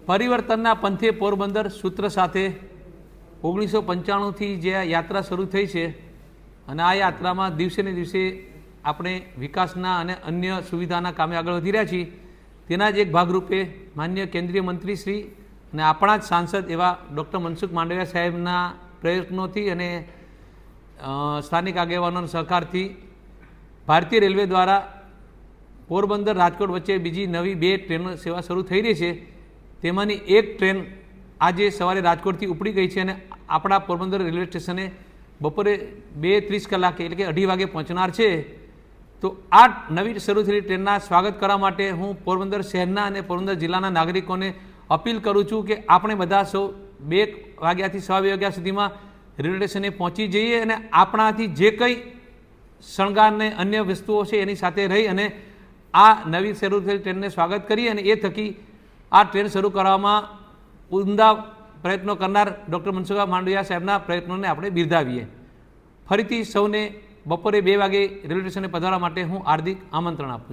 પરિવર્તનના પંથે પોરબંદર સૂત્ર સાથે 1995થી જે યાત્રા શરૂ થઈ છે અને આ યાત્રામાં દિવસે ને દિવસે આપણે વિકાસના અને અન્ય સુવિધાના કામે આગળ વધી રહ્યા છીએ। તેના જ એક ભાગરૂપે માન્ય કેન્દ્રીય મંત્રી શ્રી અને આપણા જ સાંસદ એવા ડૉક્ટર મનસુખ માંડવિયા સાહેબના પ્રયત્નોથી અને સ્થાનિક આગેવાનોના સહકારથી ભારતીય રેલવે દ્વારા પોરબંદર રાજકોટ વચ્ચે બીજી નવી 2 ટ્રેન સેવા શરૂ થઈ રહી છે। તેમાંની એક ટ્રેન આજે સવારે રાજકોટથી ઉપડી ગઈ છે અને આપણા પોરબંદર રેલવે સ્ટેશને બપોરે 2:30 કલાકે એટલે કે 2:30 વાગે પહોંચનાર છે। તો આ નવી શરૂ થયેલી ટ્રેનના સ્વાગત કરવા માટે હું પોરબંદર શહેરના અને પોરબંદર જિલ્લાના નાગરિકોને અપીલ કરું છું કે આપણે બધા સૌ 2 વાગ્યાથી 2:15 વાગ્યા સુધીમાં રેલવે સ્ટેશને પહોંચી જઈએ અને આપણાથી જે કંઈ શણગારને અન્ય વસ્તુઓ છે એની સાથે રહી અને આ નવી શરૂ થયેલી ટ્રેનને સ્વાગત કરીએ અને એ થકી આ ટ્રેન શરૂ કરવામાં ઉમદા પ્રયત્નો કરનાર ડૉક્ટર મનસુખ માંડવિયા સાહેબના પ્રયત્નોને આપણે બિરદાવીએ। ફરીથી સૌને બપોરે 2 વાગે રેલવે સ્ટેશને પધારવા માટે હું હાર્દિક આમંત્રણ આપું છું।